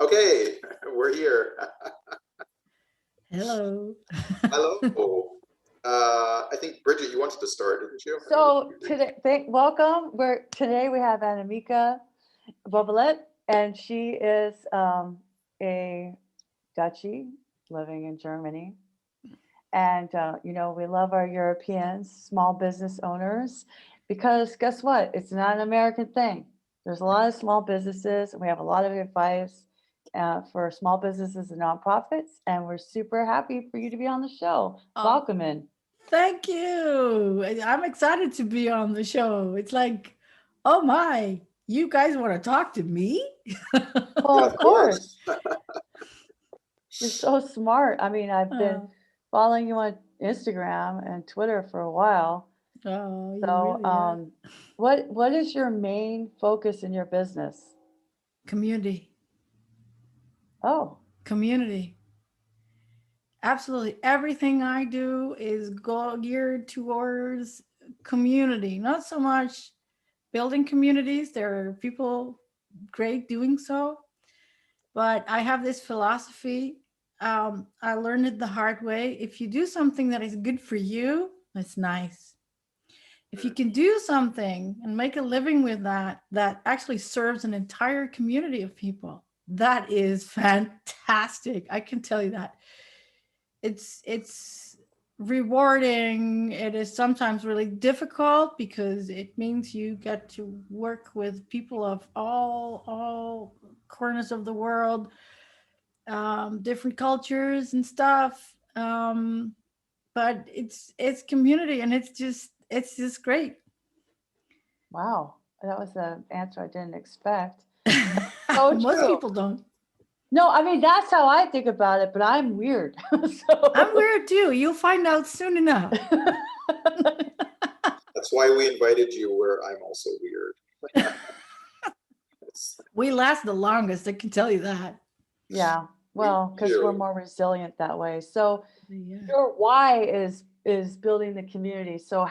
Okay, we're here. Hello. Hello. I think Bridget, you wanted to start, didn't you? So welcome. Today we have Anamika Bovelett, and she is a Dutchie living in Germany. And we love our Europeans, small business owners, because guess what? It's not an American thing. There's a lot of small businesses, and we have a lot of advice for small businesses and nonprofits. And we're super happy for you to be on the show. Welcome in. Thank you. I'm excited to be on the show. It's like, oh my, you guys want to talk to me? Well, Yeah, of of course. course. You're so smart. I mean, I've been Oh, following you on Instagram and Twitter for a while. oh, you So, really are. what is your main focus in your business? Community, Oh, community. Absolutely. Everything I do is geared towards community, not so much building communities. There are people great doing so, but I have this philosophy. I learned it the hard way. If you do something that is good for you, it's nice. If you can do something and make a living with that, that actually serves an entire community of people, that is fantastic. I can tell you that. It's rewarding. It is sometimes really difficult because it means you get to work with people of all corners of the world, different cultures and stuff. But it's community, and it's just great. wow. That was an answer I didn't expect. So Most true. people don't. No, I mean, that's how I think about it, but I'm weird. I'm So, weird too. You'll find out soon enough. That's why we invited you, where I'm also weird. It's, We last the longest, I can tell you that. yeah, we well, because we're do. more resilient that way. So, Yeah. your why is building the community. So,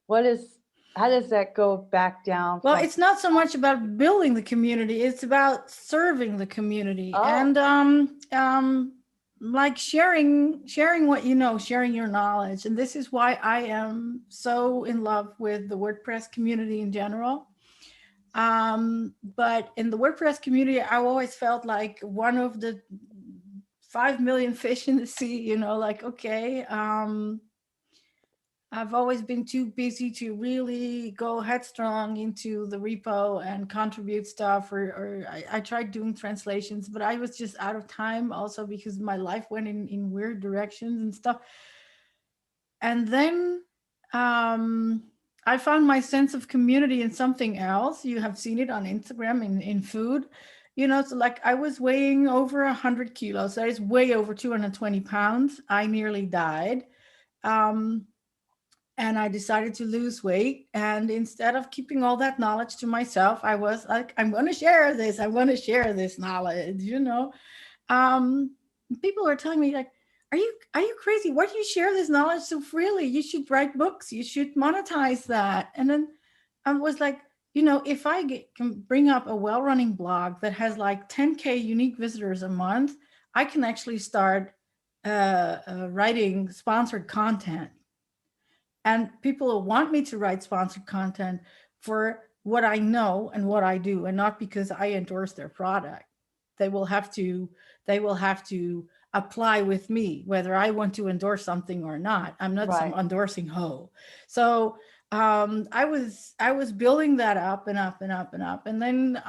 what is, how does that go back down Well, from? it's not so much about building the community, it's about serving the community. Oh, And like sharing what you know, sharing your knowledge. And this is why I am so in love with the WordPress community in general. But in the WordPress community, I always felt like one of the 5 million fish in the sea, like, okay, I've always been too busy to really go headstrong into the repo and contribute stuff, or I tried doing translations, but I was just out of time also because my life went in weird directions and stuff. And then um, I found my sense of community in something else. You have seen it on Instagram in food. So like I was weighing over 100 kilos. That is way over 220 pounds. I nearly died. Um, and I decided to lose weight. And instead of keeping all that knowledge to myself, I was like, I'm going to share this. I'm going to share this knowledge. Um, People are telling me like, are you crazy? Why do you share this knowledge so freely? You should write books. You should monetize that. And then I was like, if I can bring up a well-running blog that has like 10K unique visitors a month, I can actually start writing sponsored content, and people will want me to write sponsored content for what I know and what I do, and not because I endorse their product. They will have to they will have to apply with me whether I want to endorse something or not. I'm not some right. endorsing hoe. So I was building that up and up and up and up, and then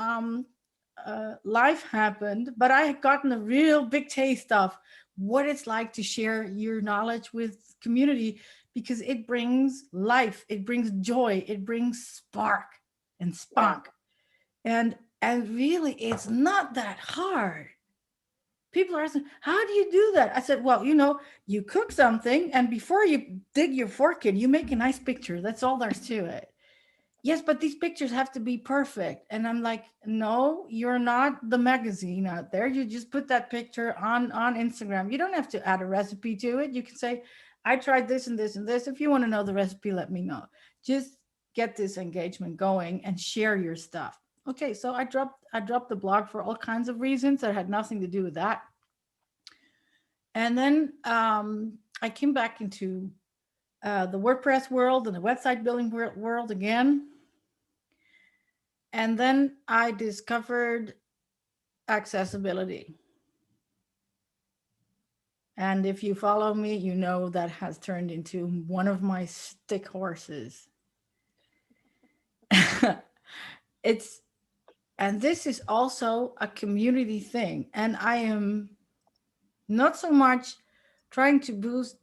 life happened. But I had gotten a real big taste of what it's like to share your knowledge with community, because it brings life, it brings joy, it brings spark and Yeah. spunk. And really it's not that hard. People are asking, how do you do that? I said, well, you cook something, and before you dig your fork in, you make a nice picture. That's all there's to it. Yes, but these pictures have to be perfect. And I'm like, no, you're not the magazine out there. You just put that picture on Instagram. You don't have to add a recipe to it. You can say, I tried this and this and this. If you want to know the recipe, let me know. Just get this engagement going and share your stuff. okay, so I dropped the blog for all kinds of reasons that had nothing to do with that. And then I came back into the WordPress world and the website building world again. And then I discovered accessibility. And if you follow me, you know that has turned into one of my stick horses. And this is also a community thing. And I am not so much trying to boost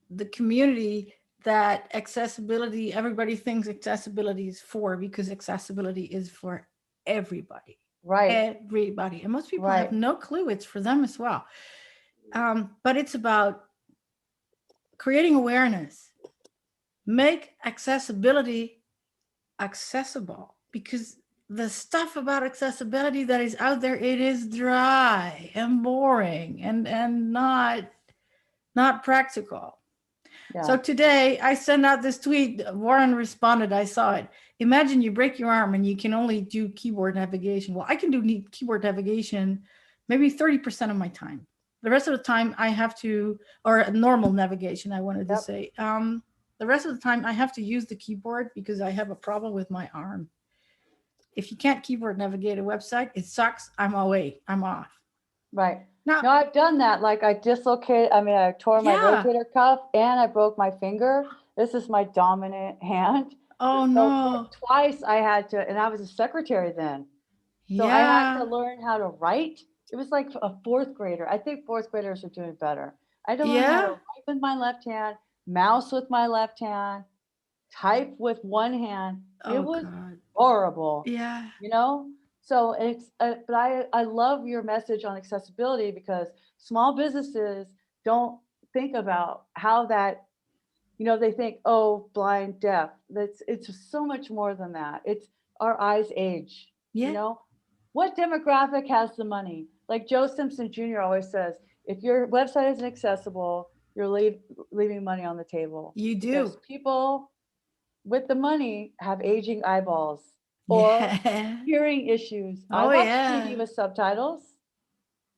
the community that accessibility, everybody thinks accessibility is for, because accessibility is for everybody. Right. Everybody. And most people Right. have no clue it's for them as well. But it's about creating awareness, make accessibility accessible, because the stuff about accessibility that is out there, it is dry and boring and not practical. Yeah. So today I sent out this tweet. Warren responded. I saw it. Imagine you break your arm and you can only do keyboard navigation. Well, I can do keyboard navigation maybe 30% of my time. The rest of the time I have to, or normal navigation, I wanted to say. The rest of the time I have to use the keyboard because I have a problem with my arm. If you can't keyboard navigate a website, it sucks. I'm away. I'm off. Right. Now, No, I've done that. Like I dislocated, I tore my rotator cuff and I broke my finger. This is my dominant hand. Oh, So no. twice I had to, and I was a secretary then. So I had to learn how to write. It was like a fourth grader. I think fourth graders are doing better. I had to learn how to write with my left hand, mouse with my left hand, type with one hand. It was horrible. Yeah. You know? So it's, but I love your message on accessibility, because small businesses don't think about how that, they think, oh, blind, deaf. It's so much more than that. It's our eyes age. Yeah. What demographic has the money? Like Joe Simpson Jr. always says, if your website isn't accessible, you're leaving money on the table. You do. Because people with the money have aging eyeballs or hearing issues. I watch TV with subtitles.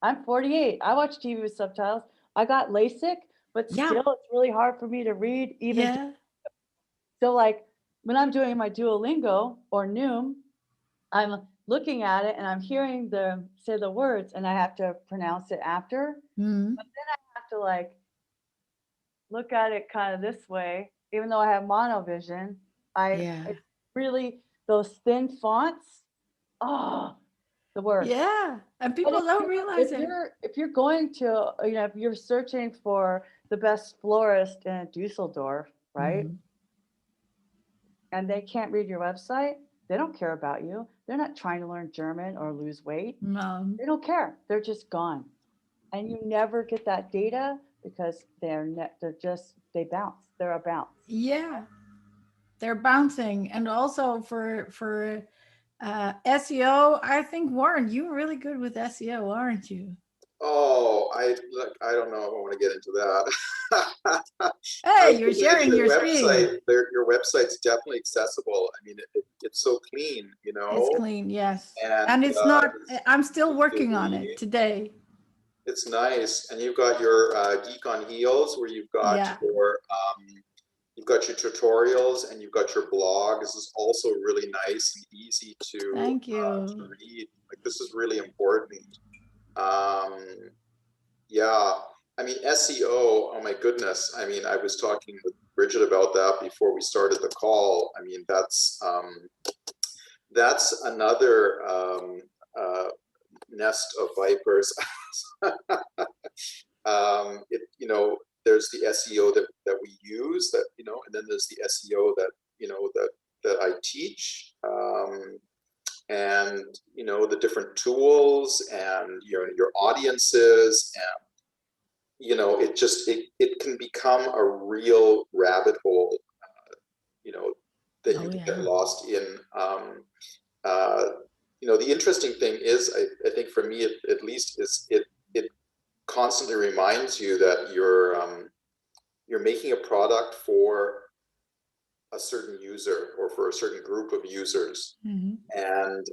I'm 48. I watch TV with subtitles. I got LASIK, but still it's really hard for me to read even. So like when I'm doing my Duolingo or Noom, I'm looking at it and I'm hearing them say the words and I have to pronounce it after. But then I have to like look at it kind of this way, even though I have monovision. It's really those thin fonts. Oh, the worst. Yeah, and people don't realize it. If you're going to, if you're searching for the best florist in Dusseldorf, right? And they can't read your website, they don't care about you. They're not trying to learn German or lose weight. No. They don't care. They're just gone. And you never get that data because they bounce. They're a bounce. Yeah, they're bouncing. And also for SEO, I think, Warren, you're really good with SEO, aren't you? Oh, I don't know if I want to get into that. Hey, you're sharing your screen. Your website's definitely accessible. I mean, it's so clean, It's clean, yes. And it's not, I'm still working on it today. It's nice. And you've got your GeekonHeels, where you've got your tutorials and you've got your blog. This is also really nice and easy to read. Like, this is really important. I mean, SEO, oh my goodness. I mean, I was talking with Bridget about that before we started the call. I mean, that's another nest of vipers. There's the SEO that we use, and then there's the SEO that I teach, and the different tools and your audiences, and it can become a real rabbit hole, that you can get lost in. The interesting thing is, I think for me at least, is it constantly reminds you that you're making a product for a certain user or for a certain group of users. And,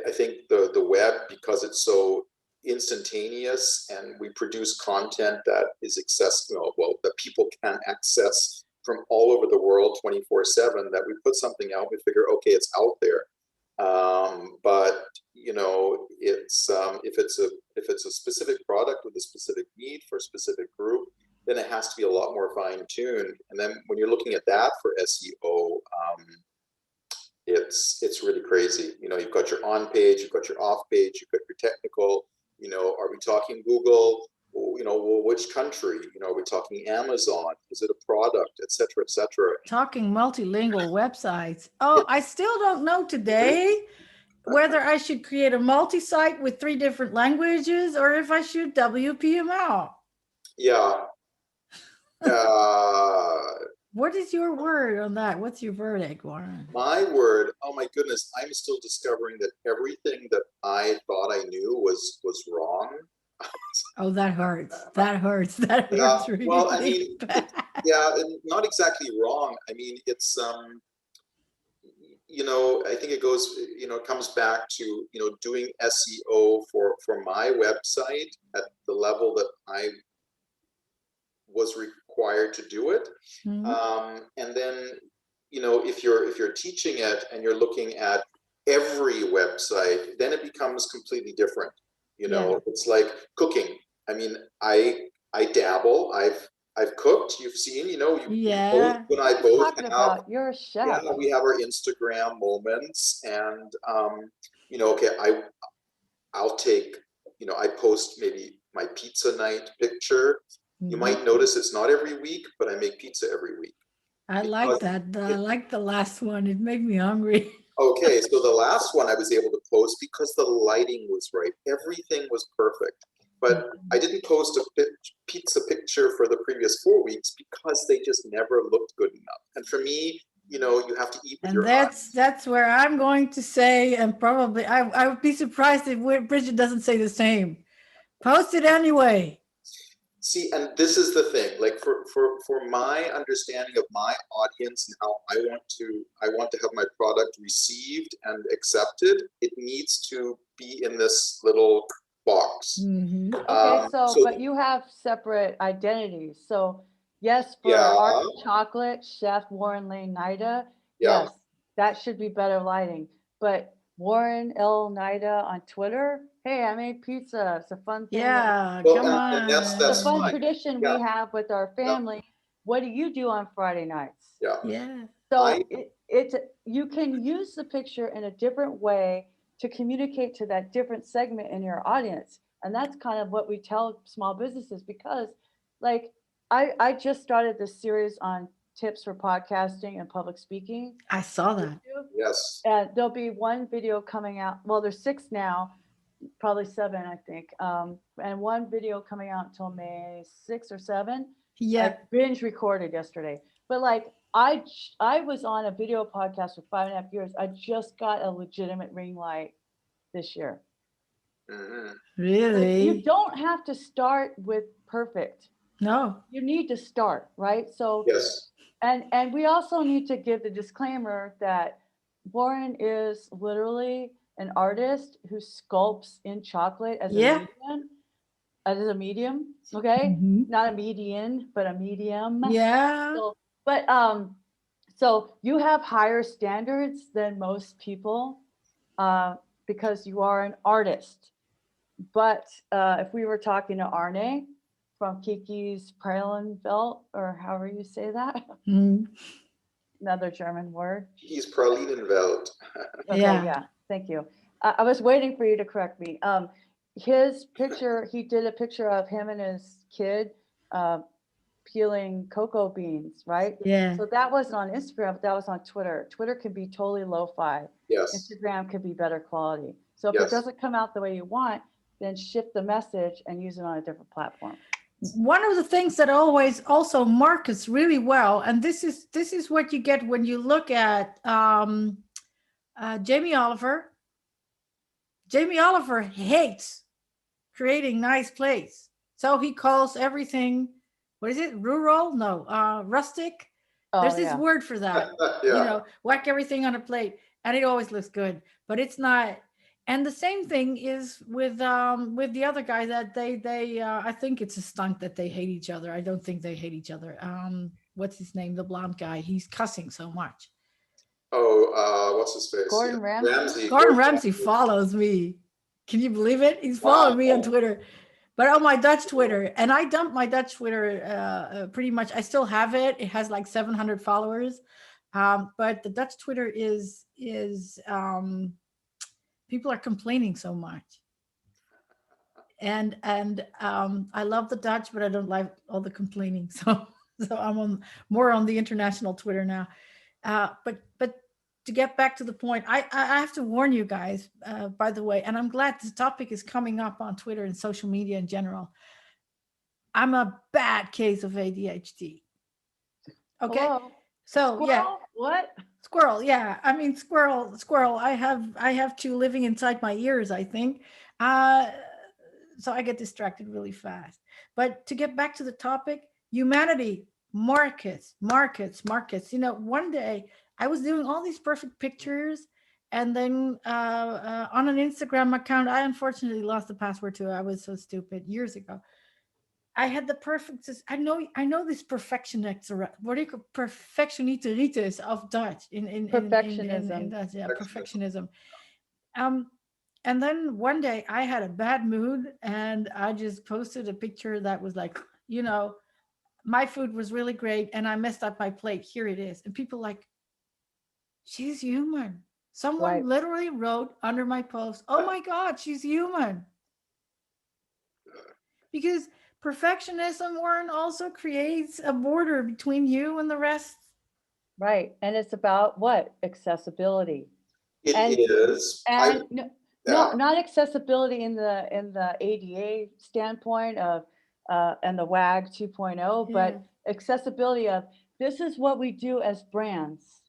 I think the web, because it's so instantaneous and we produce content that is accessible, that people can access from all over the world 24/7, that we put something out, we figure, okay, it's out there. But if it's a specific product with a specific need for a specific group, then it has to be a lot more fine-tuned. And then when you're looking at that for SEO, it's really crazy. You've got your on page, you've got your off page, you've got your technical. Are we talking Google? Which country? Are we talking Amazon? Is it a product, et cetera, et cetera? Talking multilingual websites. Oh, I still don't know today whether I should create a multi-site with 3 different languages or if I should WP them out. Yeah. What is your word on that? What's your verdict, Warren? My word, oh my goodness, I'm still discovering that everything that I thought I knew was wrong. Oh, that hurts. That hurts. That hurts really well, I mean, bad. not exactly wrong. I mean, it's I think it goes, it comes back to, doing SEO for my website at the level that I was required to do it. Mm-hmm. And then, if you're teaching it and you're looking at every website, then it becomes completely different. It's like cooking. I mean, I dabble. I've cooked. You've seen. Yeah. When I both talking about you're a chef. Yeah, we have our Instagram moments, and okay, I'll take. I post maybe my pizza night picture. Mm-hmm. You might notice it's not every week, but I make pizza every week. I like that. I like the last one. It made me hungry. Okay, so the last one I was able to post because the lighting was right. Everything was perfect. But I didn't post a pizza picture for the previous 4 weeks because they just never looked good enough. And for me, you have to eat with your eyes. That's where I'm going to say, and probably I would be surprised if Bridget doesn't say the same. Post it anyway. See, and this is the thing, like for my understanding of my audience and how I want to have my product received and accepted, it needs to be in this little box. Mm-hmm. Okay, but you have separate identities. So yes, for Art of Chocolate, Chef Warren laine-naida, yes, that should be better lighting. But Warren L-naida on Twitter, hey, I made pizza. It's a fun thing. Yeah, well, come on. That's it's a fun fine. tradition we have with our family. What do you do on Friday nights? Yeah. So you can use the picture in a different way to communicate to that different segment in your audience. And that's kind of what we tell small businesses, because like I just started this series on tips for podcasting and public speaking. I saw that. Yes. And there'll be one video coming out. Well, there's 6 now, probably 7, I think. And one video coming out until May 6 or 7. Yeah. I binge recorded yesterday. But like I was on a video podcast for 5.5 years. I just got a legitimate ring light this year. Mm-hmm. Really? You don't have to start with perfect. No. You need to start, right? So yes. And we also need to give the disclaimer that Warren is literally an artist who sculpts in chocolate as a medium, okay? Mm-hmm. Not a median, but a medium. Yeah. So you have higher standards than most people because you are an artist. But if we were talking to Arne from Kiki's Pralinenwelt, or however you say that, another German word. Kiki's Pralinenwelt. Okay, yeah, thank you. I was waiting for you to correct me. His picture, he did a picture of him and his kid peeling cocoa beans, right? Yeah. So that wasn't on Instagram, but that was on Twitter. Twitter can be totally lo-fi. Yes. Instagram could be better quality. So if it doesn't come out the way you want, then shift the message and use it on a different platform. One of the things that always also markets really well, and this is what you get when you look at Jamie Oliver. Jamie Oliver hates creating nice plates, so he calls everything, what is it, rural? No, rustic. There's this word for that. Whack everything on a plate. and it always looks good, but it's not. And the same thing is with the other guy that they I think it's a stunt that they hate each other. I don't think they hate each other. What's his name? The blonde guy. He's cussing so much. Oh, what's his face? Gordon Ramsay? Gordon Ramsay follows me. Can you believe it? He's following me on Twitter, but on my Dutch Twitter. And I dumped my Dutch Twitter pretty much. I still have it. It has like 700 followers. But the Dutch Twitter is people are complaining so much. And I love the Dutch, but I don't like all the complaining. So I'm more on the international Twitter now. But to get back to the point, I have to warn you guys, by the way, and I'm glad this topic is coming up on Twitter and social media in general. I'm a bad case of ADHD. Okay. Hello? So Squirrel? yeah. What? Squirrel. Yeah. I mean, squirrel. I have two living inside my ears, I think. So I get distracted really fast. But to get back to the topic, humanity, markets. You know, one day I was doing all these perfect pictures, and then on an Instagram account, I unfortunately lost the password to it. I was so stupid years ago. I had the perfect. I know this perfectionist. What do you call perfectionitis of Dutch in Perfectionism. Dutch? Yeah, perfectionism. And then one day I had a bad mood, and I just posted a picture that was like, you know, my food was really great, and I messed up my plate. Here it is, and people like, she's human. Someone Right. literally wrote under my post, "Oh my God, she's human," because perfectionism, Warren, also creates a border between you and the rest. Right. And it's about what? Accessibility. It And- is. And no, Yeah. not accessibility in the ADA standpoint of and the WAG 2.0, but accessibility of this is what we do as brands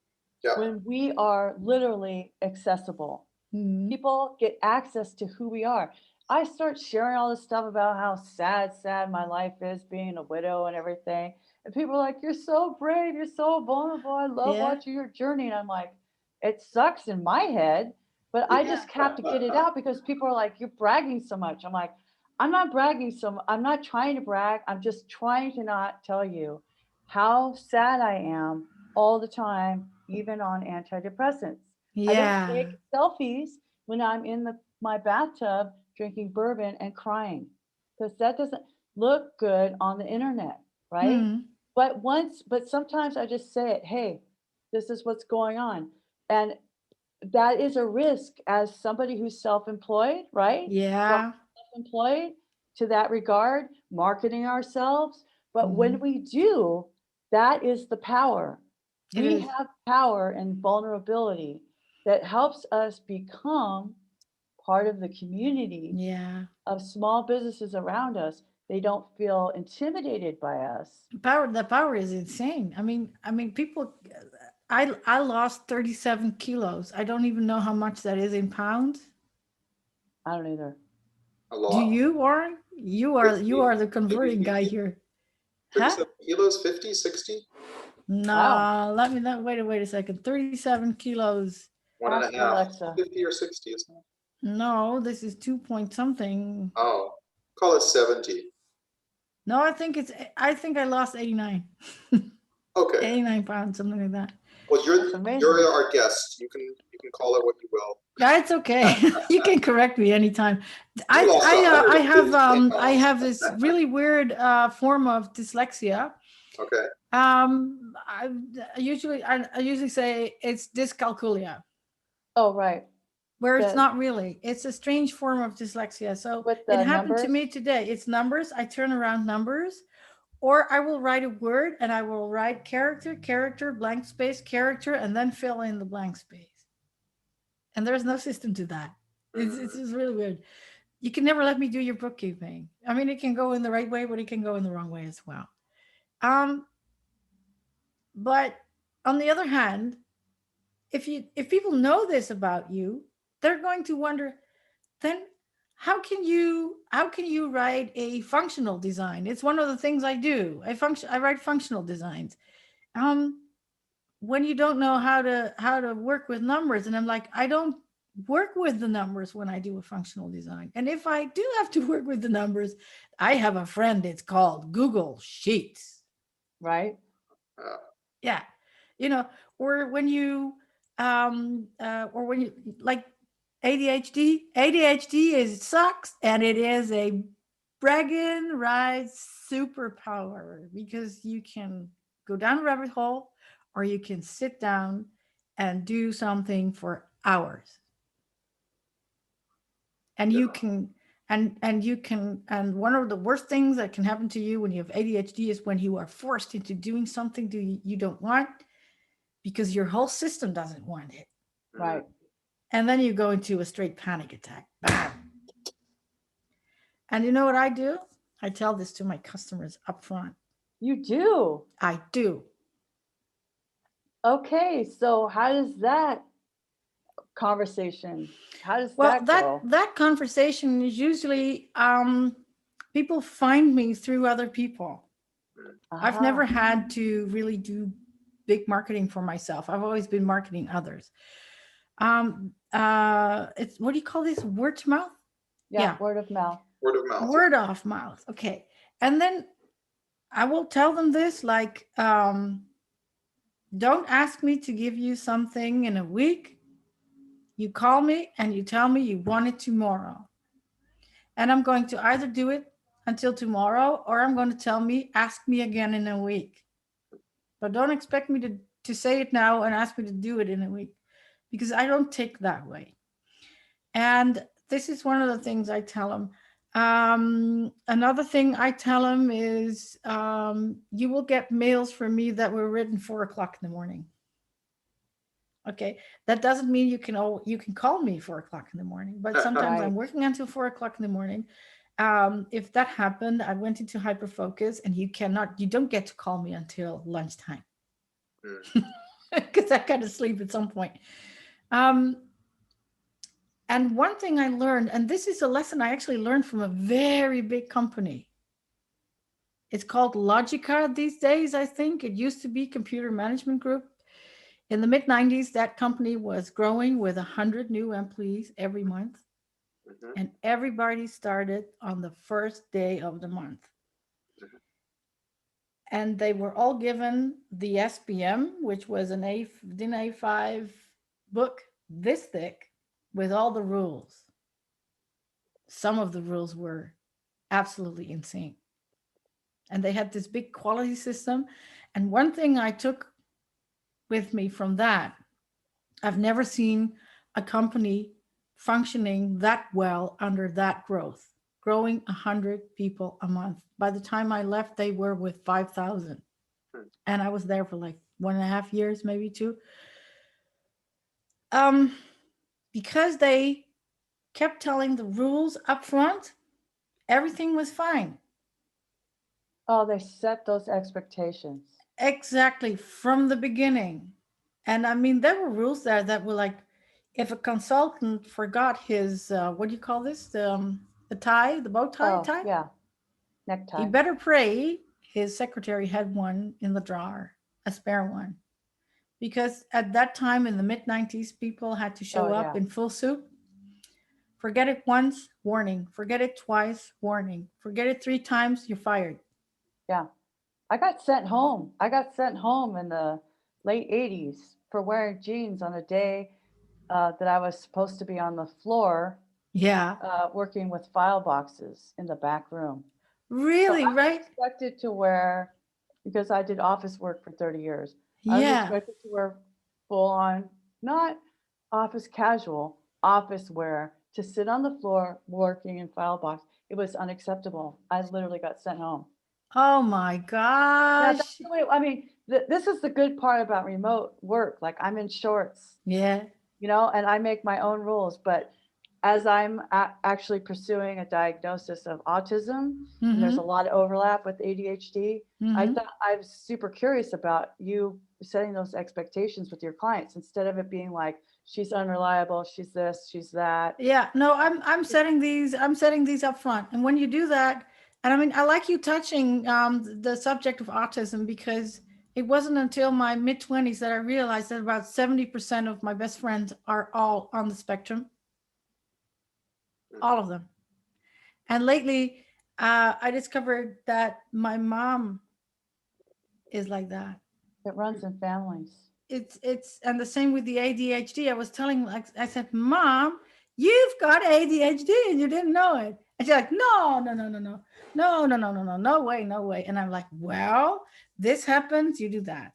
Yeah. when we are literally accessible. Mhm. People get access to who we are. I start sharing all this stuff about how sad my life is being a widow and everything. And people are like, you're so brave, you're so vulnerable. I love Yeah. watching your journey. And I'm like, it sucks in my head, but I just have to get it out because people are like, you're bragging so much. I'm like, I'm not bragging so much. I'm not trying to brag. I'm just trying to not tell you how sad I am all the time, even on antidepressants. I Yeah. don't take selfies when I'm in my bathtub drinking bourbon and crying because that doesn't look good on the internet, right? Mhm. But sometimes I just say it, hey, this is what's going on. And that is a risk as somebody who's self-employed, right? Yeah. Self-employed to that regard, marketing ourselves. But when Mhm. we do, that is the power. It We is. have power and vulnerability that helps us become part of the community Yeah. of small businesses around us. They don't feel intimidated by us. The power is insane. I mean, people. I lost 37 kilos. I don't even know how much that is in pounds. I don't either. A Do lot. you, Warren? You are the converting guy here. Huh? 37 kilos, 50, 60? No, Wow. let me wait a second. 37 kilos. One and Ask a half. Alexa. 50 or 60, isn't it? No, this is 2 point something. Oh, call it 70. No, I think I lost 89. Okay. 89 pounds, something like that. Well, That's amazing. you're our guest. You can call it what you will. Yeah, it's okay. You can correct me anytime. I lost I have this really weird form of dyslexia. Okay. I usually say it's dyscalculia, Oh, right. where it's The- not really. It's a strange form of dyslexia. So With it the happened to numbers? me today. It's numbers. I turn around numbers, or I will write a word and I will write character, blank space, character, and then fill in the blank space. And there's no system to that. It's just really weird. You can never let me do your bookkeeping. I mean, it can go in the right way, but it can go in the wrong way as well. But on the other hand, if people know this about you, they're going to wonder, then how can you write a functional design? It's one of the things I do. I write functional designs. when you don't know how to work with numbers, and I'm like, I don't work with the numbers when I do a functional design. And if I do have to work with the numbers, I have a friend, it's called Google Sheets. Right. Yeah. You know, or when you like ADHD is sucks, and it is a bragging rights superpower, because you can go down a rabbit hole, or you can sit down and do something for hours. And you can, and one of the worst things that can happen to you when you have ADHD is when you are forced into doing something you don't want, because your whole system doesn't want it. Right. And then you go into a straight panic attack. Bam. And you know what I do? I tell this to my customers up front. You do? I do. Okay, so how does that conversation, how does that go? That conversation is usually people find me through other people. I've never had to really do big marketing for myself. I've always been marketing others. It's, what do you call this? Word to mouth? Yeah, word of mouth. Word of mouth. Word of mouth. Okay. And then I will tell them this, like, don't ask me to give you something in a week. You call me and you tell me you want it tomorrow. And I'm going to either do it until tomorrow, or I'm going to ask me again in a week. But don't expect me to say it now and ask me to do it in a week, because I don't tick that way. And this is one of the things I tell them. Another thing I tell them is, you will get mails from me that were written 4 o'clock in the morning. Okay, that doesn't mean you can call me 4 o'clock in the morning, but sometimes I'm working until 4 o'clock in the morning. If that happened, I went into hyperfocus, and you don't get to call me until lunchtime, because I got to sleep at some point. And one thing I learned, and this is a lesson I actually learned from a very big company. It's called Logica these days, I think. It used to be Computer Management Group. In the mid-90s, that company was growing with 100 new employees every month. And everybody started on the first day of the month. And they were all given the SPM, which was an DIN A5 book this thick, with all the rules. Some of the rules were absolutely insane. And they had this big quality system. And one thing I took with me from that, I've never seen a company functioning that well under that growth, growing 100 people a month. By the time I left, they were with 5,000. And I was there for like 1.5 years, maybe 2. Because they kept telling the rules up front, everything was fine. Oh, they set those expectations. Exactly, from the beginning. And I mean, there were rules there that were like, if a consultant forgot his, what do you call this? The tie, the bow tie? Oh, yeah, necktie. He better pray his secretary had one in the drawer, a spare one. Because at that time in the mid-90s, people had to show up in full suit. Forget it once, warning. Forget it twice, warning. Forget it 3 times, you're fired. Yeah. I got sent home. I got sent home in the late 80s for wearing jeans on a day that I was supposed to be on the floor. Yeah. Working with file boxes in the back room. Really, so I right? was expected to wear, because I did office work for 30 years. Yeah. I was expected to wear full on, not office casual, office wear, to sit on the floor working in file box. It was unacceptable. I literally got sent home. Oh my gosh. That's the way, I mean, this is the good part about remote work. Like, I'm in shorts. Yeah. You know, and I make my own rules. But as I'm actually pursuing a diagnosis of autism, and there's a lot of overlap with ADHD, I thought I was super curious about you setting those expectations with your clients, instead of it being like, she's unreliable, she's this, she's that. Yeah, no, I'm setting these up front. And when you do that, and I mean, I like you touching the subject of autism, because it wasn't until my mid-20s that I realized that about 70% of my best friends are all on the spectrum. All of them. And lately, I discovered that my mom is like that. It runs in families. It's and the same with the ADHD. I was telling, like, I said, Mom, you've got ADHD and you didn't know it. And she's like, no, no way, no way. And I'm like, well, this happens, you do that.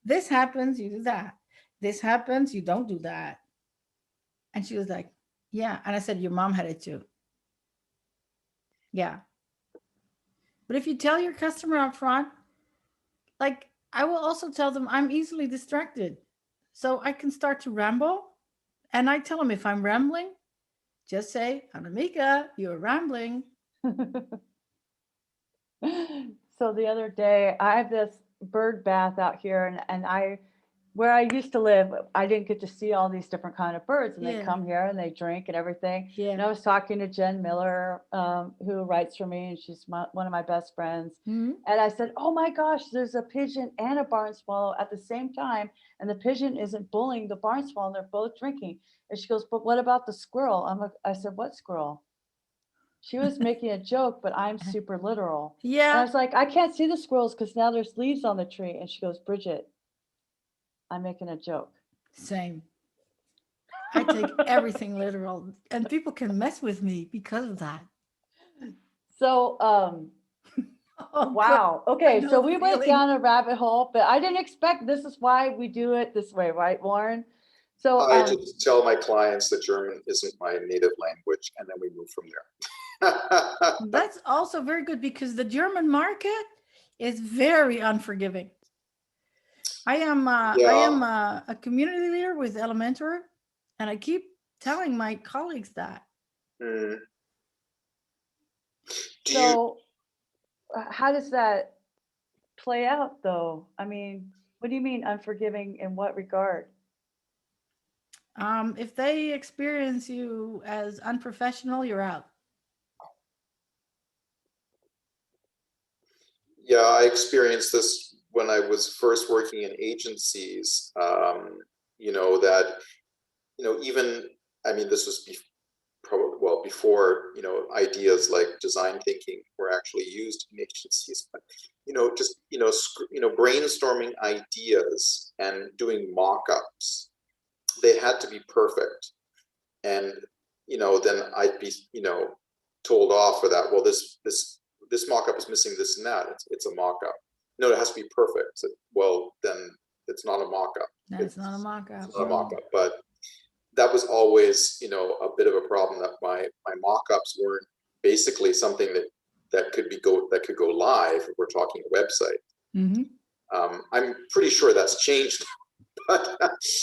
This happens, you do that. This happens, you don't do that. And she was like, yeah. And I said, your mom had it too. Yeah. But if you tell your customer up front, like, I will also tell them I'm easily distracted. So I can start to ramble. And I tell them, if I'm rambling, just say, Annemieke, you're rambling. So the other day, I have this bird bath out here, and where I used to live, I didn't get to see all these different kind of birds, and they come here and they drink and everything. And I was talking to Jen Miller, who writes for me, and she's one of my best friends. And I said, oh my gosh, there's a pigeon and a barn swallow at the same time, and the pigeon isn't bullying the barn swallow, and they're both drinking. And she goes, but what about the squirrel? I said, what squirrel? She was making a joke, but I'm super literal. Yeah. And I was like, I can't see the squirrels because now there's leaves on the tree. And she goes, Bridget, I'm making a joke. Same. I take everything literal, and people can mess with me because of that. So, wow. Okay, so we went down a rabbit hole, but I didn't expect, this is why we do it this way, right, Warren? So I just tell my clients that German isn't my native language, and then we move from there. That's also very good, because the German market is very unforgiving. I am a community leader with Elementor, and I keep telling my colleagues that. So how does that play out, though? I mean, what do you mean unforgiving in what regard? If they experience you as unprofessional, you're out. Yeah, I experienced this when I was first working in agencies, even, I mean, this was before, ideas like design thinking were actually used in agencies, but, brainstorming ideas and doing mock-ups, they had to be perfect. And, then I'd be, told off for that. Well, this mock-up is missing this and that. It's a mock-up. No, it has to be perfect. So, well, then it's not a mock-up. No, it's not a mock-up. It's not a mock-up, but that was always, a bit of a problem, that my mock-ups weren't basically something that could go live if we're talking a website. I'm pretty sure that's changed. But,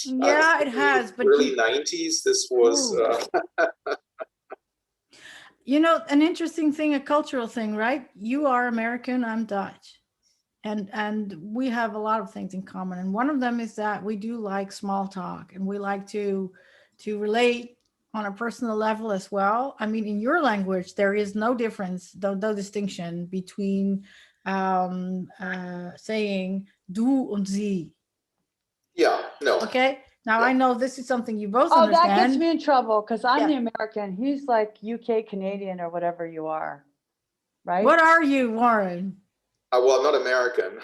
yeah, it has. But early 90s, this was. An interesting thing, a cultural thing, right? You are American, I'm Dutch. And we have a lot of things in common. And one of them is that we do like small talk, and we like to relate on a personal level as well. I mean, in your language, there is no difference, no distinction between saying du and sie. Yeah, no. Okay. Now, I know this is something you both understand. understand. That gets me in trouble, because I'm the American. He's like UK Canadian or whatever you are, right? What are you, Warren? Well, I'm not American.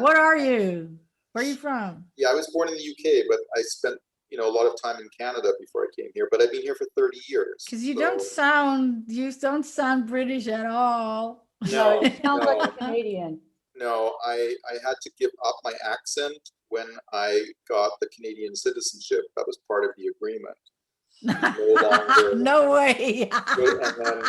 What are you? Where are you from? Yeah, I was born in the UK, but I spent a lot of time in Canada before I came here. But I've been here for 30 years. Because you don't sound British at all. No, you sound like a Canadian. No, I had to give up my accent when I got the Canadian citizenship. That was part of the agreement. No longer. No way. And then,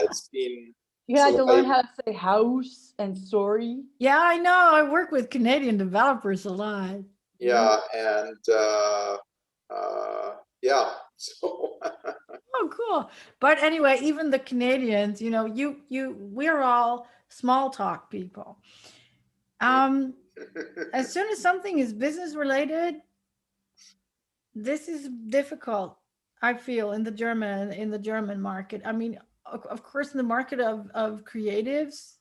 it's been. You had to learn how to say house and sorry. Yeah, I know. I work with Canadian developers a lot. Yeah, and so. Oh, cool. But anyway, even the Canadians, we're all small talk people. As soon as something is business related, this is difficult, I feel, in the German market. I mean, of course, in the market of creatives,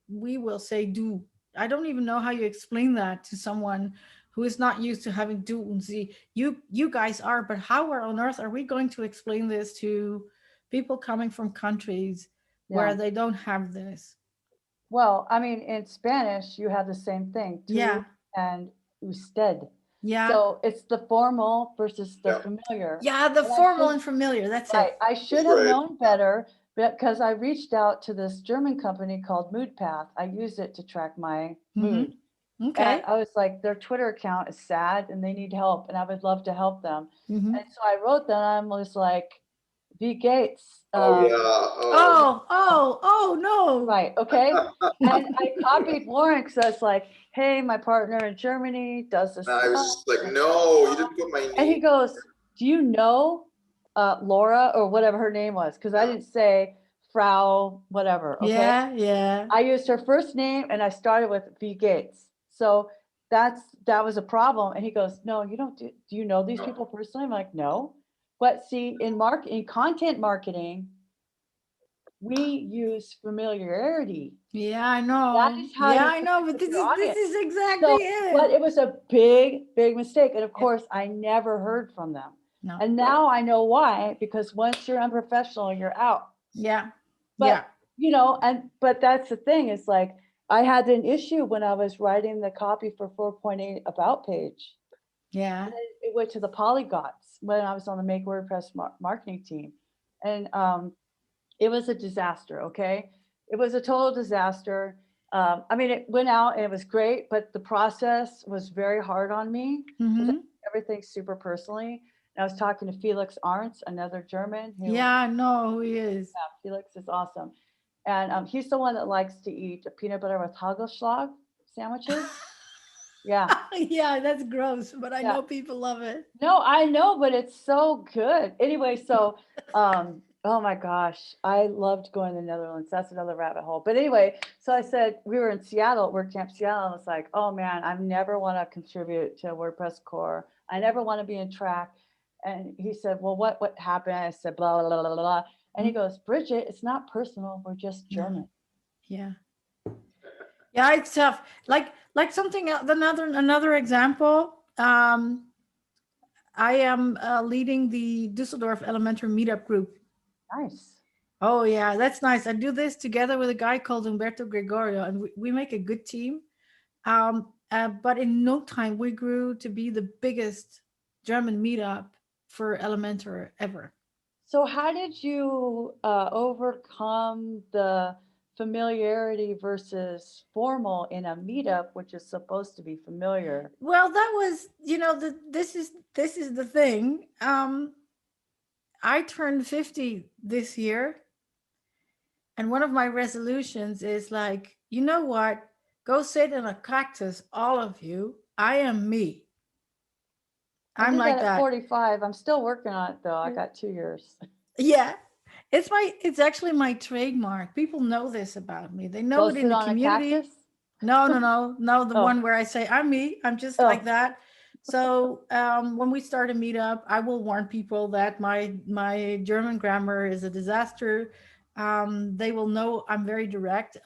we will say du. I don't even know how you explain that to someone who is not used to having do and see. You guys are, but how on earth are we going to explain this to people coming from countries where Yeah. they don't have this? Well, I mean, in Spanish, you have the same thing, tú Yeah, and usted. yeah, So it's the formal versus the Yeah. familiar. yeah. The And I formal should, and familiar. That's right, it. I should That's have right. known better because I reached out to this German company called Mood Path. I use it to track my mood. And Okay. I was like, their Twitter account is sad and they need help and I would love to help them. Mm-hmm. And so I wrote them, I was like, V. Gates. Oh yeah. Oh, Oh no. Right, okay. And I copied Lauren because I was like, hey, my partner in Germany does this and I was stuff. just like, no, you didn't put my And he name. goes, do you know Laura or whatever her name was? Because I Yeah. didn't say Frau, whatever, okay? Yeah, yeah. I used her first name and I started with V. Gates. So that was a problem. And he goes, no, you don't do you know these No. people personally? I'm like, no. But see, in content marketing, we use familiarity. Yeah, I That know. is how Yeah, you I know, connect but with this your is this audience. is exactly So, but it. it was a big, big mistake. And of Yep. course, I never heard from them. No. And now I know why, because once you're unprofessional, you're out. Yeah. But, Yeah. but that's the thing is like, I had an issue when I was writing the copy for 4.8 about page. Yeah. And then it went to the polyglots when I was on the Make WordPress marketing team. And it was a disaster, okay? It was a total disaster. I mean, it went out and it was great, but the process was very hard on me because I Mm-hmm. took everything super personally. And I was talking to Felix Arndt, another German. Yeah, I know who he is. Yeah, Felix is awesome. And he's the one that likes to eat peanut butter with Hagelschlag sandwiches. Yeah, Yeah, that's gross, but I yeah. know people love it. No, I know, but it's so good. Anyway, so oh my gosh, I loved going to the Netherlands. That's another rabbit hole. But anyway, so I said we were in Seattle, WordCamp Seattle, and I was like, oh man, I never want to contribute to WordPress core. I never want to be in track. And he said, well, what happened? I said, blah, blah, blah, blah, blah. And he goes, Bridget, it's not personal. We're just German. Yeah. Yeah, it's tough. Like something else, another example. I am leading the Düsseldorf Elementor meetup group. Nice. Oh yeah, that's nice. I do this together with a guy called Umberto Gregorio, and we make a good team. But in no time, we grew to be the biggest German meetup for Elementor ever. So how did you overcome the familiarity versus formal in a meetup, which is supposed to be familiar? Well, that was, this is the thing. I turned 50 this year, and one of my resolutions is like, you know what? Go sit in a cactus, all of you. I am me. I I'm did like that at that. 45. I'm still working on it though. I got 2 years. Yeah. It's actually my trademark. People know this about me. They know Go it in sit the on a community. cactus? No, the Oh. one where I say I'm me. I'm just Oh. like that. So when we start a meetup, I will warn people that my German grammar is a disaster. They will know I'm very direct.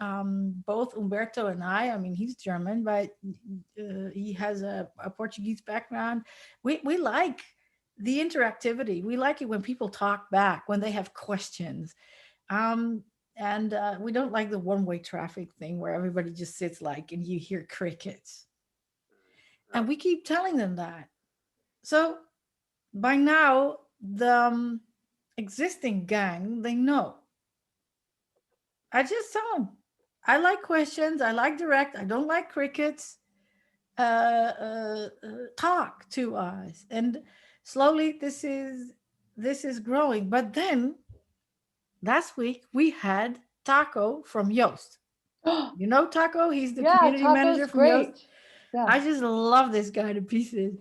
Both Umberto and I mean, he's German, but he has a Portuguese background. We like the interactivity. We like it when people talk back, when they have questions. And we don't like the one-way traffic thing where everybody just sits like and you hear crickets. And we keep telling them that. So by now, the existing gang, they know. I just tell them, I like questions. I like direct. I don't like crickets. Talk to us. And slowly this is growing. But then last week we had Taco from Yoast. You know Taco? He's the Yeah, community Taco's manager from great. Yoast. Yeah. I just love this guy to pieces.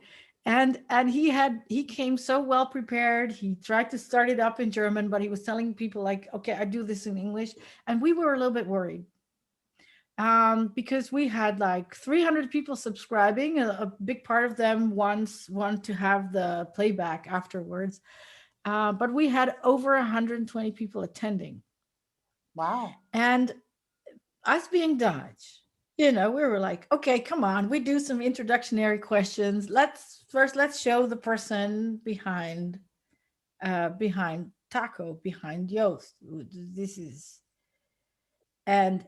And he came so well prepared. He tried to start it up in German, but he was telling people like, okay, I do this in English. And we were a little bit worried. Because we had like 300 people subscribing. A big part of them want to have the playback afterwards. But we had over 120 people attending. Wow. And us being Dutch, we were like, okay, come on, we do some introductory questions. Let's show the person behind Taco, behind Yoast. This is, and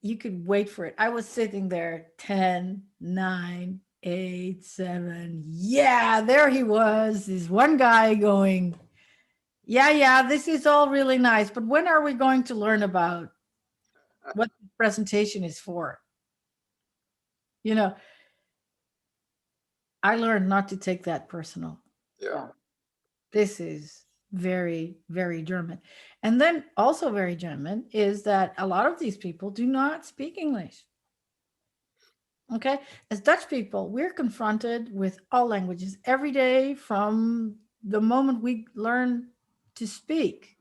you could wait for it. I was sitting there, 10, 9, 8, 7. Yeah, there he was. This one guy going, yeah, this is all really nice, but when are we going to learn about what the presentation is for? I learned not to take that personal. Yeah. This is very, very German. And then also very German is that a lot of these people do not speak English. Okay. As Dutch people, we're confronted with all languages every day from the moment we learn to speak.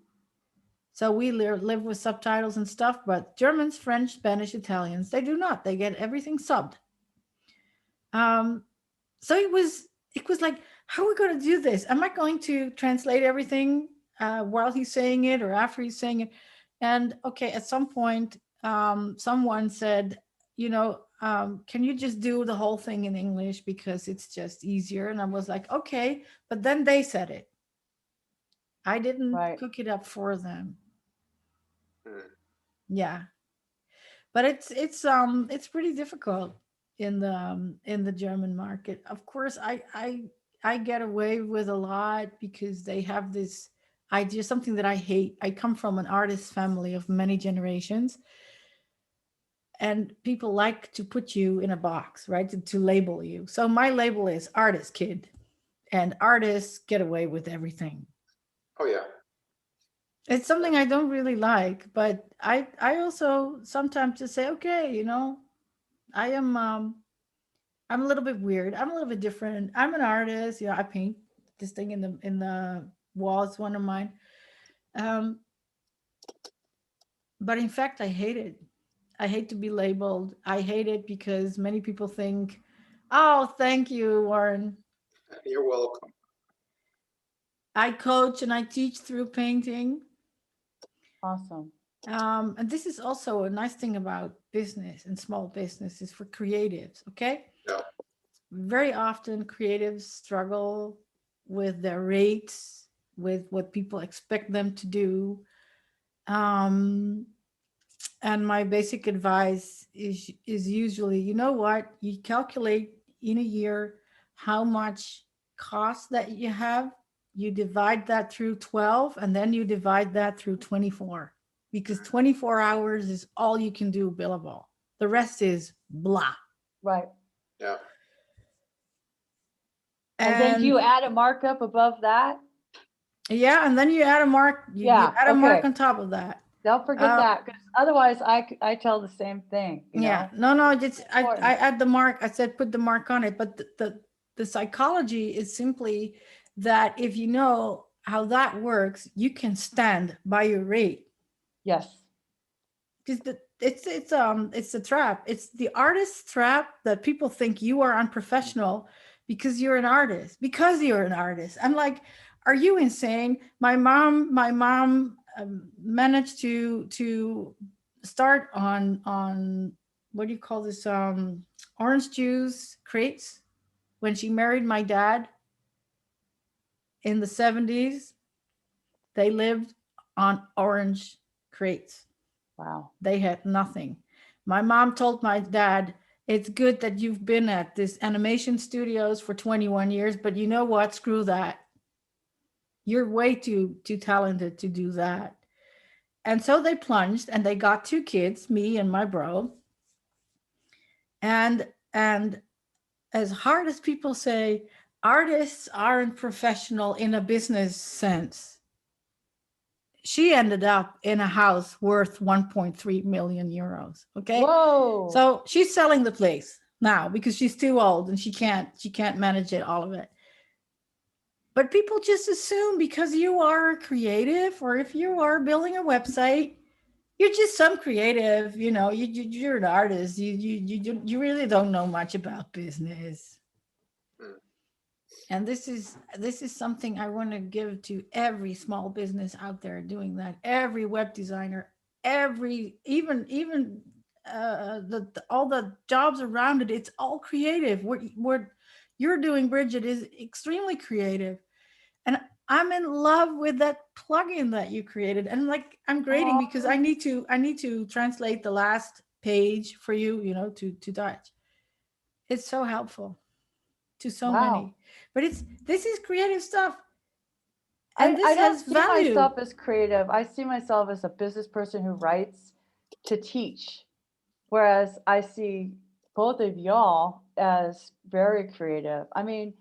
So we live with subtitles and stuff, but Germans, French, Spanish, Italians, they do not. They get everything subbed. So it was like, how are we going to do this? Am I going to translate everything while he's saying it or after he's saying it? And okay, at some point, someone said, can you just do the whole thing in English because it's just easier? And I was like, okay, but then they said it. I didn't cook it up for them. Yeah, but it's pretty difficult in the German market. Of course, I get away with a lot because they have this idea, something that I hate. I come from an artist family of many generations, and people like to put you in a box, right? To label you. So my label is artist kid, and artists get away with everything. Oh yeah. It's something I don't really like, but I also sometimes just say, okay, I'm a little bit weird. I'm a little bit different. I'm an artist. I paint this thing in the wall. It's one of mine. But in fact, I hate it. I hate to be labeled. I hate it because many people think, oh, thank you, Warren. You're welcome. I coach and I teach through painting. Awesome. And this is also a nice thing about business and small businesses for creatives, okay? Yeah. Very often creatives struggle with their rates, with what people expect them to do. And my basic advice is usually, you know what? You calculate in a year how much cost that you have, you divide that through 12, and then you divide that through 24. Because 24 hours is all you can do billable. The rest is blah. Right. Yeah. And then do you add a markup above that? Yeah, and then you add a mark. You add a mark on top of that. Don't forget that, because otherwise I tell the same thing. No, just I add the mark. I said put the mark on it, but the psychology is simply that if you know how that works, you can stand by your rate. Yes. Because it's a trap. It's the artist's trap that people think you are unprofessional because you're an artist. Because you're an artist. I'm like, are you insane? My mom managed to start on what do you call this, orange juice crates when she married my dad in the 70s. They lived on orange crates. Wow. They had nothing. My mom told my dad, it's good that you've been at this animation studios for 21 years, but you know what? Screw that. You're way too talented to do that. And so they plunged and they got 2 kids, me and my bro. And as hard as people say, artists aren't professional in a business sense, she ended up in a house worth 1.3 million euros. Okay. Whoa. So she's selling the place now because she's too old and she can't manage it, all of it. But people just assume because you are a creative, or if you are building a website, you're just some creative, you're an artist. You really don't know much about business. And this is something I want to give to every small business out there doing that. Every web designer, even all the jobs around it, it's all creative. What you're doing, Bridget, is extremely creative, and I'm in love with that plugin that you created. And like, I'm grading because I need to translate the last page for you, to Dutch. It's so helpful to so many. But this is creative stuff. And I don't has see value. myself as creative. I see myself as a business person who writes to teach. Whereas I see both of y'all as very creative. I mean,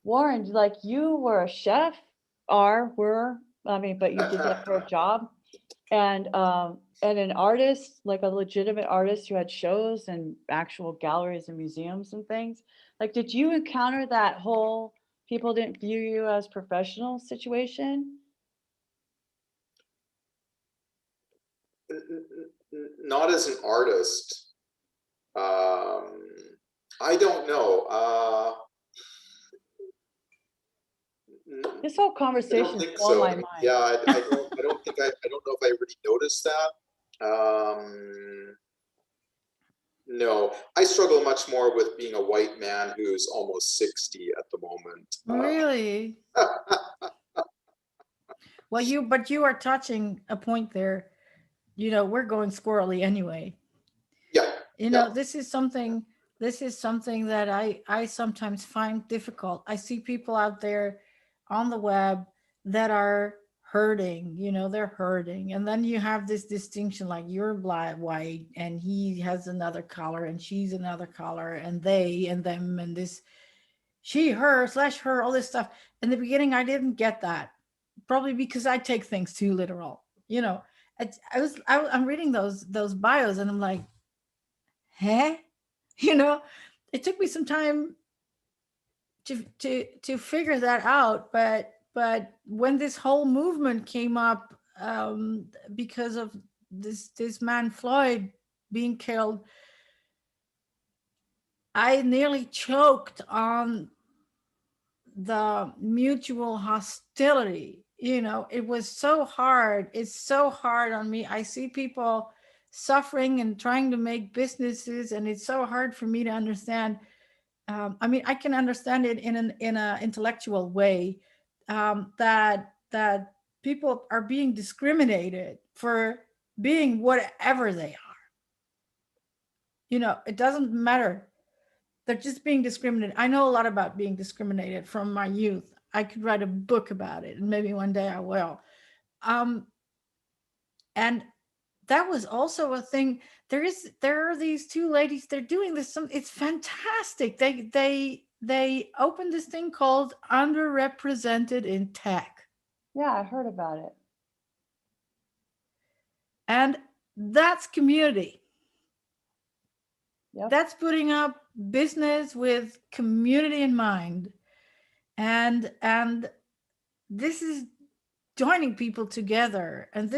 Warren, like you were a chef, but you did that for a job. And an artist, like a legitimate artist who had shows and actual galleries and museums and things. Like, did you encounter that whole people didn't view you as professional situation? Not as an artist. I don't know. This whole I conversation don't think blown so. my mind. Yeah, I don't think I don't know if I really noticed that. No, I struggle much more with being a white man who's almost 60 at the moment. Really? Well, but you are touching a point there. We're going squirrely anyway. Yeah. This is something that I sometimes find difficult. I see people out there on the web that are hurting, they're hurting. And then you have this distinction, like you're black, white, and he has another color and she's another color, and they and them, and this she, her, slash her, all this stuff. In the beginning, I didn't get that, probably because I take things too literal. I'm reading those bios and I'm like, huh? It took me some time to figure that out. But when this whole movement came up, because of this man Floyd being killed, I nearly choked on the mutual hostility. It was so hard. It's so hard on me. I see people suffering and trying to make businesses, and it's so hard for me to understand. I can understand it in an intellectual way, that people are being discriminated for being whatever they are. It doesn't matter. They're just being discriminated. I know a lot about being discriminated from my youth. I could write a book about it, and maybe one day I will. And that was also a thing. There are these two ladies. They're doing this. It's fantastic. They opened this thing called Underrepresented in Tech. Yeah, I heard about it. And that's community. Yep. That's putting up business with community in mind. And this is joining people together. And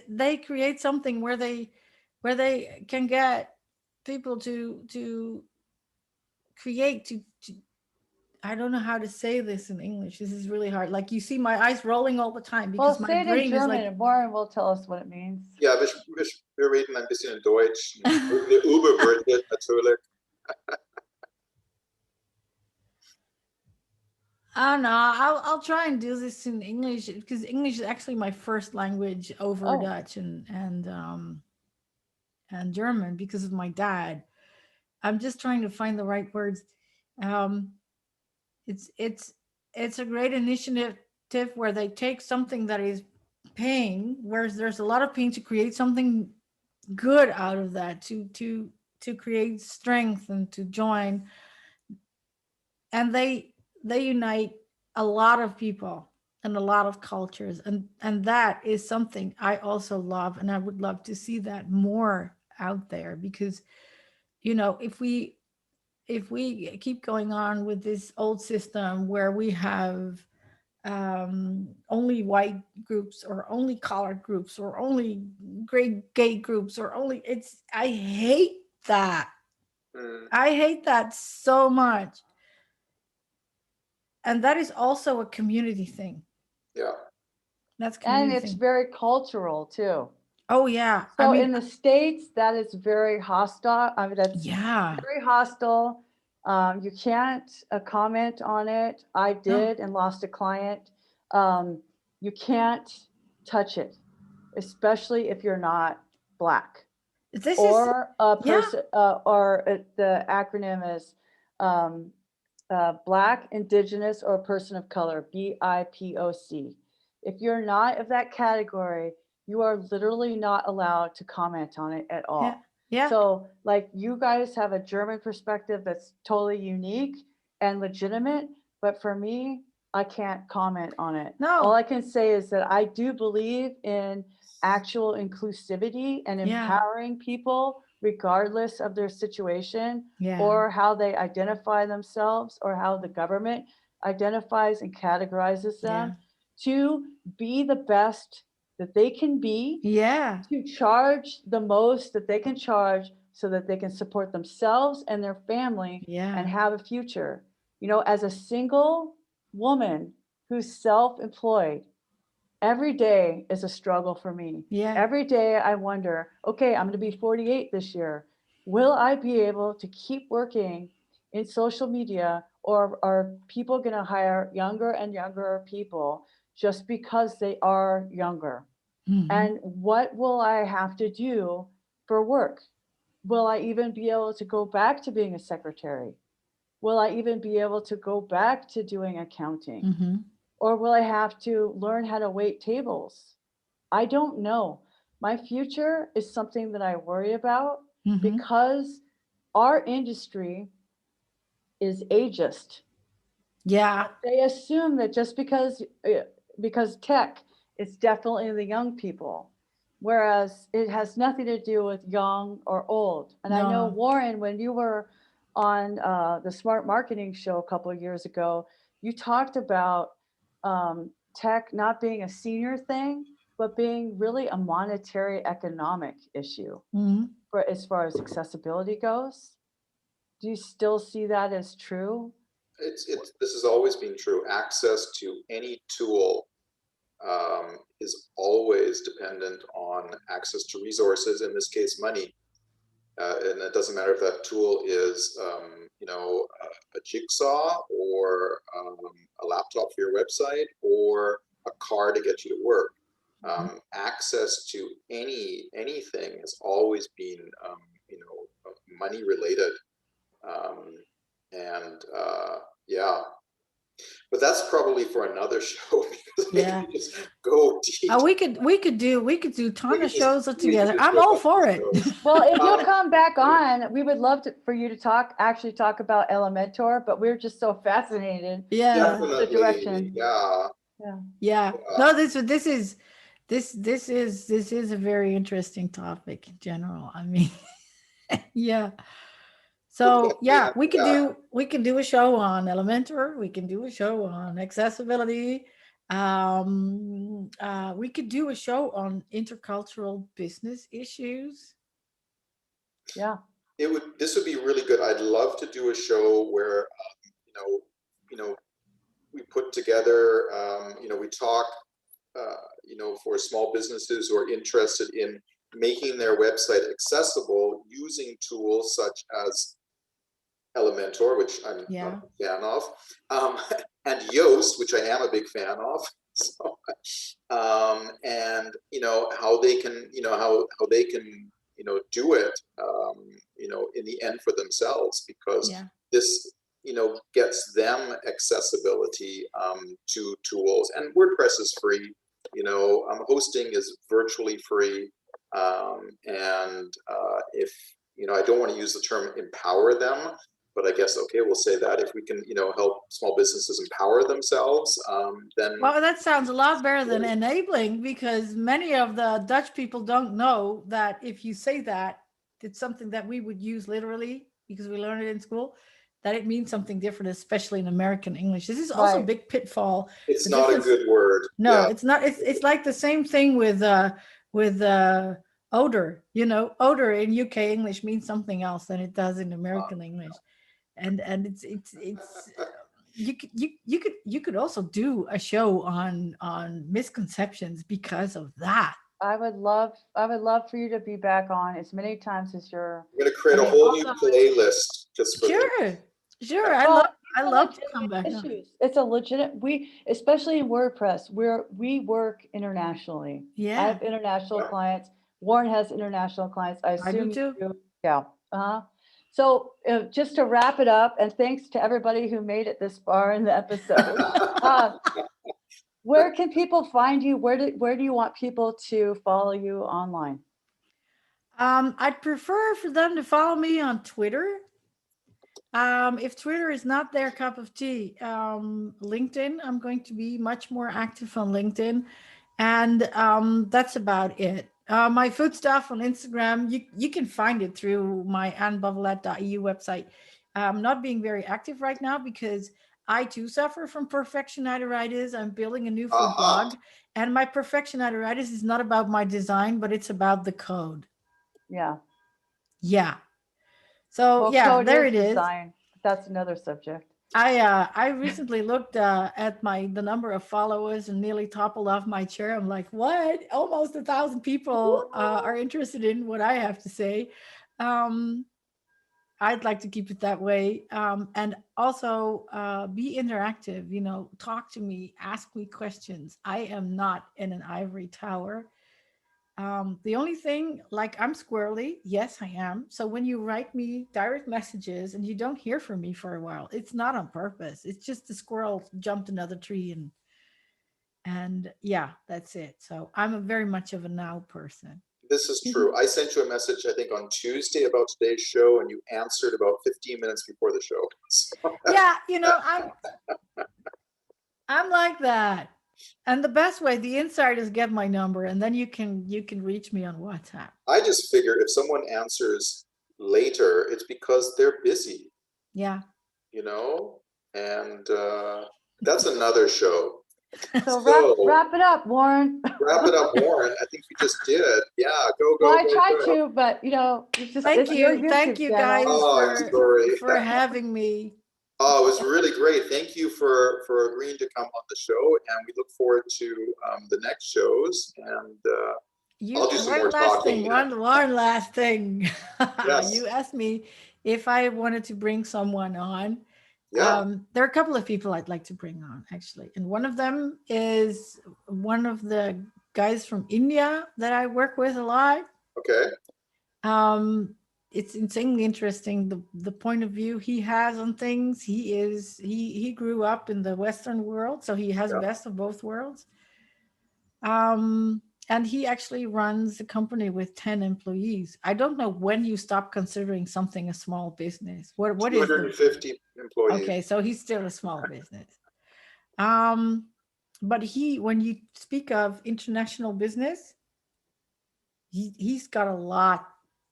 they create something where they can get people to create to I don't know how to say this in English. This is really hard. Like, you see my eyes rolling all the time because Well, my say it in brain is German, like, and Warren will tell us what it means. Ja, wir reden ein bisschen in Deutsch. Über Bridget, natürlich. I don't know. I'll try and do this in English, because English is actually my first language over Dutch and German because of my dad. I'm just trying to find the right words. It's a great initiative where they take something that is pain, where there's a lot of pain, to create something good out of that, to create strength and to join. And they unite a lot of people and a lot of cultures, and that is something I also love, and I would love to see that more out there, because if we keep going on with this old system where we have only white groups, or only colored groups, or only gay groups, or only, I hate that. I hate that so much. And that is also a community thing. Yeah. That's community and it's thing. very cultural too. Oh yeah. So I mean, in the States, that is very hostile. I mean, that's yeah. very hostile. You can't comment on it. I No. did and lost a client. You can't touch it, especially if you're not Black This is, or a yeah. person, the acronym is Black, Indigenous, or a person of color, BIPOC. If you're not of that category, you are literally not allowed to comment on it at all. Yeah. Yeah. So like you guys have a German perspective that's totally unique and legitimate, but for me, I can't comment on it. No. All I can say is that I do believe in actual inclusivity and Yeah. empowering people regardless of their situation Yeah. or how they identify themselves or how the government identifies and categorizes them to be the best that they can be, Yeah. to charge the most that they can charge so that they can support themselves and their family Yeah. and have a future. You know, as a single woman who's self-employed, every day is a struggle for me. Yeah. Every day I wonder, okay, I'm going to be 48 this year. Will I be able to keep working in social media, or are people going to hire younger and younger people just because they are younger? Mhm. And what will I have to do for work? Will I even be able to go back to being a secretary? Will I even be able to go back to doing accounting? Mhm. Or will I have to learn how to wait tables? I don't know. My future is something that I worry about Mhm. because our industry is ageist. Yeah. They assume that just because tech, it's definitely the young people, whereas it has nothing to do with young or old. And I know, No. Warren, when you were on the Smart Marketing Show a couple of years ago, you talked about tech not being a senior thing, but being really a monetary economic issue Mhm. for as far as accessibility goes. Do you still see that as true? This has always been true. Access to any tool is always dependent on access to resources, in this case, money. And it doesn't matter if that tool is, a jigsaw or a laptop for your website or a car to get you to work. Access to anything has always been, money related. Yeah, but that's probably for another show because Yeah. maybe just go deep. We could do ton of shows we could together. just I'm go all on for these it. shows. Well, if you'll come back on, we would love for you to talk about Elementor, but we're just so fascinated Yeah. with the Definitely, direction. yeah. Yeah. Yeah. No, this is a very interesting topic in general. I mean, yeah. So Okay, yeah, we can do a show on Elementor. We can do a show on accessibility. We could do a show on intercultural business issues. Yeah. This would be really good. I'd love to do a show where we put together, we talk, for small businesses who are interested in making their website accessible using tools such as Elementor, which I'm Yeah. not a fan of, and Yoast, which I am a big fan of. So, and how they can, how they can, do it, in the end for themselves, because Yeah. this, gets them accessibility to tools. And WordPress is free. Hosting is virtually free, and if I don't want to use the term empower them, but I guess, okay, we'll say that if we can, help small businesses empower themselves, then. Well, that sounds a lot better than enabling, because many of the Dutch people don't know that if you say that, it's something that we would use literally because we learned it in school, that it means something different, especially in American English. This is also a big pitfall. It's not a good word. No, Yeah. it's not. It's like the same thing with odor. Odor in UK English means something else than it does in American English. And it's you could also do a show on misconceptions because of that. I would love for you to be back on as many times as you're. I'm going to create I a mean, whole new also, playlist just for this. sure. Well, I these are love to legitimate come back. issues. It's a legitimate, especially in WordPress, we work internationally. I Yeah, have international Yeah. clients. Warren has international clients. I I do assume you too. do. Yeah. Uh-huh. So just to wrap it up, and thanks to everybody who made it this far in the episode. Where can people find you? Where do you want people to follow you online? I'd prefer for them to follow me on Twitter. If Twitter is not their cup of tea, LinkedIn, I'm going to be much more active on LinkedIn. And that's about it. My food stuff on Instagram, you can find it through my bovelett.eu website. I'm not being very active right now because I too suffer from perfectionitis. I'm building a new food blog, and my perfectionitis is not about my design, but it's about the code. Yeah. Yeah. So Well, yeah, code there is it is. design. That's another subject. I recently looked at the number of followers and nearly toppled off my chair. I'm like, what? Almost 1,000 people are interested in what I have to say. I'd like to keep it that way, and also be interactive. You know, talk to me, ask me questions. I am not in an ivory tower. The only thing, like, I'm squirrely. Yes, I am. So when you write me direct messages and you don't hear from me for a while, it's not on purpose. It's just the squirrel jumped another tree, and yeah, that's it. So I'm a very much of a now person. This is true. I sent you a message, I think, on Tuesday about today's show, and you answered about 15 minutes before the show. Yeah, you know, I'm like that. And the best way, the insiders get my number, and then you can reach me on WhatsApp. I just figure if someone answers later, it's because they're busy. Yeah. You know, and that's another show. So wrap it up, Warren. Wrap it up, Warren. I think you just did. Yeah, go. Well, I tried to, but you know, it's just thank your you, YouTube guys Oh, for having me. Oh, it was really great. Thank you for agreeing to come on the show, and we look forward to the next shows. And I'll do some more talking. One last thing. Yes. You asked me if I wanted to bring someone on. Yeah. There are a couple of people I'd like to bring on, actually, and one of them is one of the guys from India that I work with a lot. Okay. It's insanely interesting the point of view he has on things. He grew up in the Western world, so he has best of both worlds. And he actually runs a company with 10 employees. I don't know when you stop considering something a small business. What is 250 employees? Okay, so he's still a small business. But when you speak of international business, he's got a lot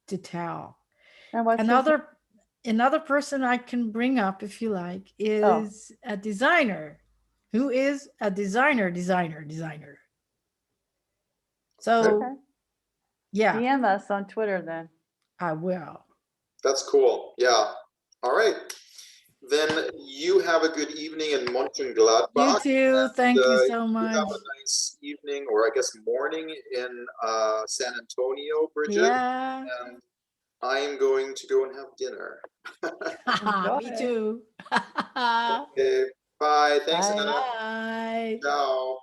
to tell. And what's another person I can bring up, if you like, is a designer who is a designer. So, yeah. DM us on Twitter then. I will. That's cool. Yeah. All right. Then you have a good evening in Mönchengladbach. You too. Thank you so much. You have a nice evening, or I guess morning, in San Antonio, Bridget. Yeah. And I'm going to go and have dinner. Me too. Okay. Bye. Thanks, Anna. Bye. Ciao.